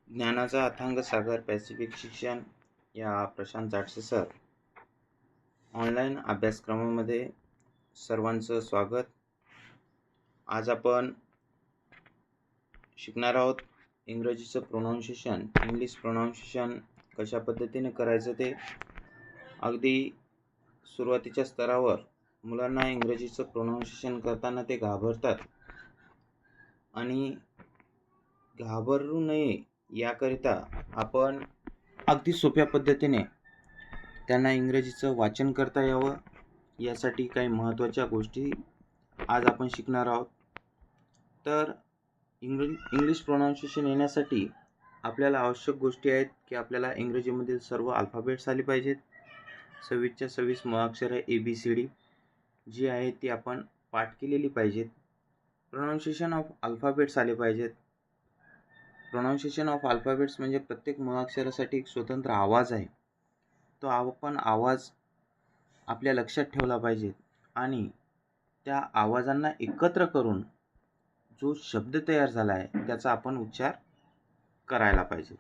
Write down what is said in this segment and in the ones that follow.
ज्ञानाचा अथांग सागर पॅसिफिक शिक्षण या प्रशांत जाटसे सर ऑनलाईन अभ्यासक्रमामध्ये सर्वांचं स्वागत. आज आपण शिकणार आहोत इंग्रजीचं प्रोनाऊन्सिएशन, इंग्लिश प्रोनाऊन्सिएशन कशा पद्धतीने करायचं ते. अगदी सुरुवातीच्या स्तरावर मुलांना इंग्रजीचं प्रोनाऊन्सिएशन करताना ते घाबरतात आणि घाबरू नये याकरिता आपण अगदी सोप्या पद्धतीने त्यांना इंग्रजीचं वाचन करता यावं यासाठी काही महत्त्वाच्या गोष्टी आज आपण शिकणार आहोत. तर इंग्लिश प्रोनाऊन्सिएशन येण्यासाठी आपल्याला आवश्यक गोष्टी आहेत की आपल्याला इंग्रजीमधील सर्व अल्फाबेट्स आले पाहिजेत. 26च्या 26 मुळाक्षरे ABCD जी आहे ती आपण पाठ केलेली पाहिजेत. प्रोनाऊन्सिएशन ऑफ अल्फाबेट्स आले पाहिजेत. प्रोनाऊन्सिएशन ऑफ अल्फाबेट्स म्हणजे प्रत्येक मुळाक्षरासाठी एक स्वतंत्र आवाज आहे. तो आपण आवाज आपल्या लक्षात ठेवला पाहिजे आणि त्या आवाजांना एकत्र करून जो शब्द तयार झाला आहे त्याचा आपण उच्चार करायला पाहिजे.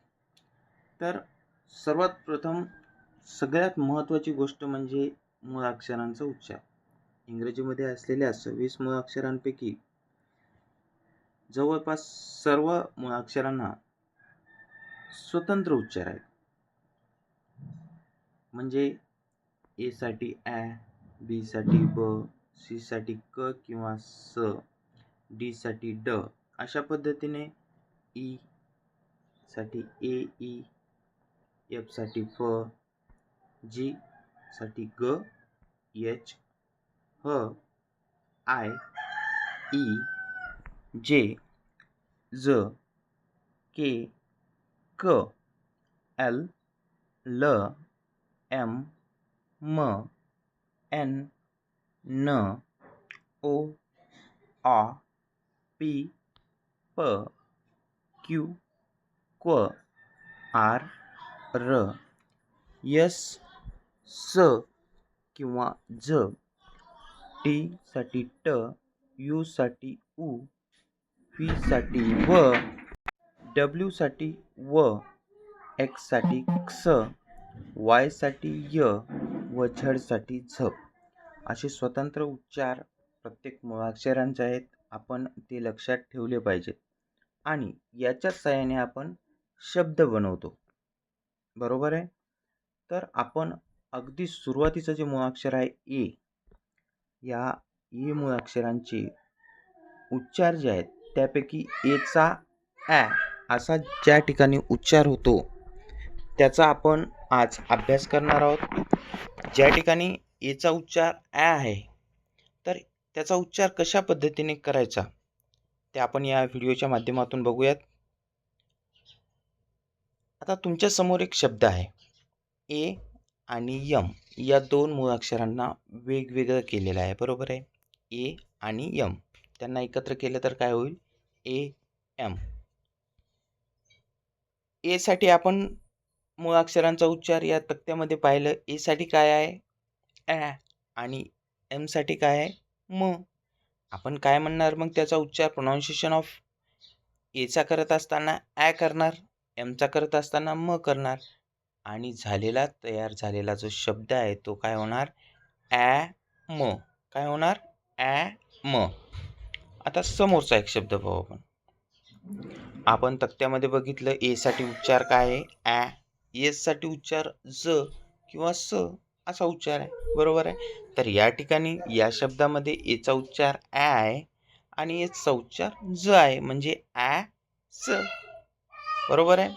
तर सर्वात प्रथम सगळ्यात महत्त्वाची गोष्ट म्हणजे मुळाक्षरांचा उच्चार. इंग्रजीमध्ये असलेल्या 26 मुळाक्षरांपैकी जवळपास सर्व मुळाक्षरांना स्वतंत्र उच्चार आहेत. म्हणजे ए साठी ॲ, बी साठी ब, सी साठी क किंवा स, डी साठी ड, अशा पद्धतीने ई साठी ए, ई, एफ साठी फ, जी साठी ग, एच, ह, आय, ई, जे, ज, के, क, एल, ल, एम, म, एन, न, ओ, आ, पी, प, क्यू, क्व, आर, र, एस, स किंवा झ, टी साठी ट, यू साठी उ, व्ही साठी व, डब्ल्यू साठी व, एक्स साठी क्स, वाय साठी य व झड साठी झ. असे स्वतंत्र उच्चार प्रत्येक मुळाक्षरांचे आहेत. आपण ते लक्षात ठेवले पाहिजेत आणि याच्या सहाय्याने आपण शब्द बनवतो. बरोबर आहे. तर आपण अगदी सुरुवातीचं जे मुळाक्षर आहे ए, या ए मुळाक्षरांचे उच्चार जे आहेत त्यापैकी एचा ॲ असा ज्या ठिकाणी उच्चार होतो त्याचा आपण आज अभ्यास करणार आहोत. ज्या ठिकाणी एचा उच्चार ॲ आहे तर त्याचा उच्चार कशा पद्धतीने करायचा ते आपण या व्हिडिओच्या माध्यमातून बघूयात. आता तुमच्या समोर एक शब्द आहे. ए आणि यम या दोन मुळाक्षरांना वेगवेगळं केलेलं आहे. बरोबर आहे. ए आणि यम त्यांना एकत्र केलं तर काय होईल? A M. ए साठी आपण मुळाक्षरांचा उच्चार या तक्त्यामध्ये पाहिलं. ए साठी काय आहे? ॲ. आणि एम साठी काय आहे? म. आपण काय म्हणणार मग त्याचा उच्चार? प्रोनाऊन्सिएशन ऑफ एचा करत असताना ॲ करणार, एमचा करत असताना म करणार आणि तयार झालेला जो शब्द आहे तो काय होणार? ॲ म. काय होणार? ॲ म. आता समोरचा एक शब्द पाहू आपण. आपण तक्त्यामध्ये बघितलं ए साठी उच्चार काय आहे? ॲ. एस साठी उच्चार ज किंवा स असा उच्चार आहे. बरोबर आहे. तर या ठिकाणी या शब्दामध्ये एचा उच्चार ॲ आहे आणि एसचा उच्चार ज आहे म्हणजे ॲ स. बरोबर आहे.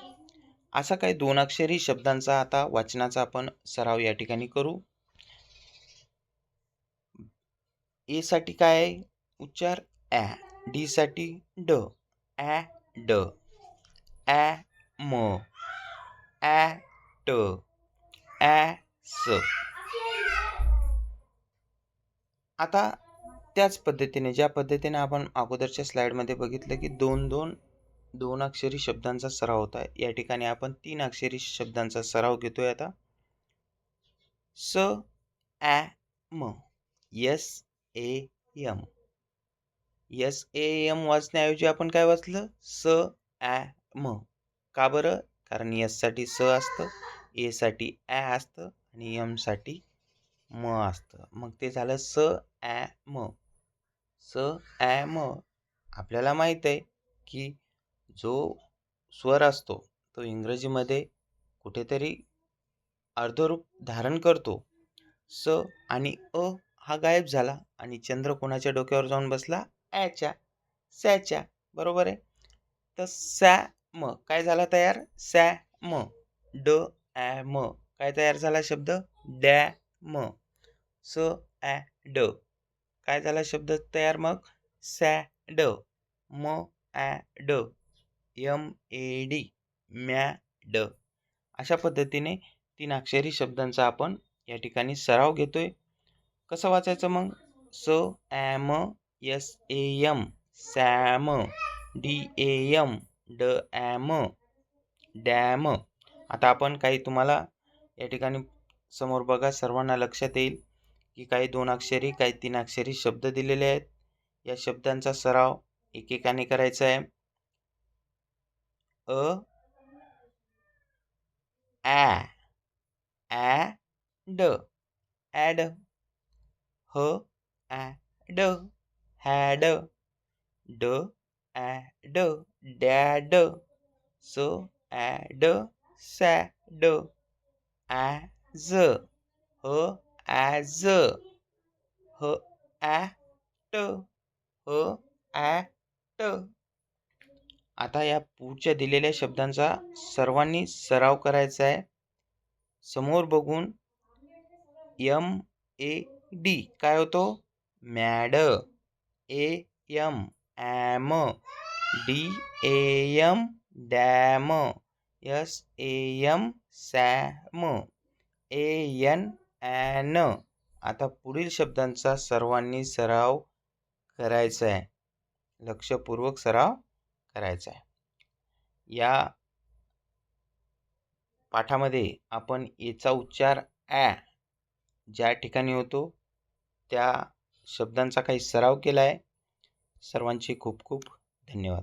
असा काही दोन अक्षरी शब्दांचा आता वाचनाचा आपण सराव या ठिकाणी करू. ए साठी काय आहे उच्चार? ॲ. डी साठी ड, ॲ ड, ॲ म, ॲ ट, ॲ स. आता त्याच पद्धतीने ज्या पद्धतीने आपण अगोदरच्या स्लाइडमध्ये बघितलं की दोन अक्षरी शब्दांचा सराव होता, या ठिकाणी आपण 3 अक्षरी शब्दांचा सराव घेतोय. आता स ॲ म, S A M. S A M वाचण्याऐवजी आपण काय वाचलं? स ॲ म. का बरं? कारण एससाठी स असतं, एसाठी ॲ असतं आणि एमसाठी म असतं. मग ते झालं स ॲ म. स ॲ म. आपल्याला माहीत आहे की जो स्वर असतो तो इंग्रजीमध्ये कुठेतरी अर्धरूप धारण करतो. स आणि अ हा गायब झाला आणि चंद्र कोणाच्या डोक्यावर जाऊन बसला? ॲच्या, सॅच्या. बरोबर आहे. तर सॅ म काय झाला तयार? सॅ म. ड ॲ म काय तयार झाला शब्द? डॅ म. स ॲ ड काय झाला शब्द तयार मग? सॅड. म ॲ ड. M A D. मॅड. अशा पद्धतीने 3 अक्षरी शब्दांचा आपण या ठिकाणी सराव घेतोय. कसं वाचायचं मग? स ॲम S A M Sam. D A M ड ॲम डॅम. आता आपण काही तुम्हाला या ठिकाणी समोर बघा, सर्वांना लक्षात येईल की काही 2 अक्षरी काही 3 अक्षरी शब्द दिलेले आहेत. या शब्दांचा सराव एकेकाने करायचा आहे. ॲ ॲड ॲड. ह ॲड हॅड. ड ॲड डॅड. स ॲड सॅड. ॲज ह ॲज. ह ॲट ह ॲट. आता या पुढच्या दिलेल्या शब्दांचा सर्वांनी सराव करायचा आहे. समोर बघून एम ए डी काय होतो? Mad. A M am. D A M dam. S A M Sam. A N an. आता पुढील शब्दांचा सर्वांनी सराव करायचा आहे. लक्षपूर्वक सराव करायचा आहे. या पाठामध्ये आपण एचा उच्चार ॲ ज्या ठिकाणी होतो त्या शब्दांचा काही सराव केला आहे. सर्वांचे खूप खूप धन्यवाद.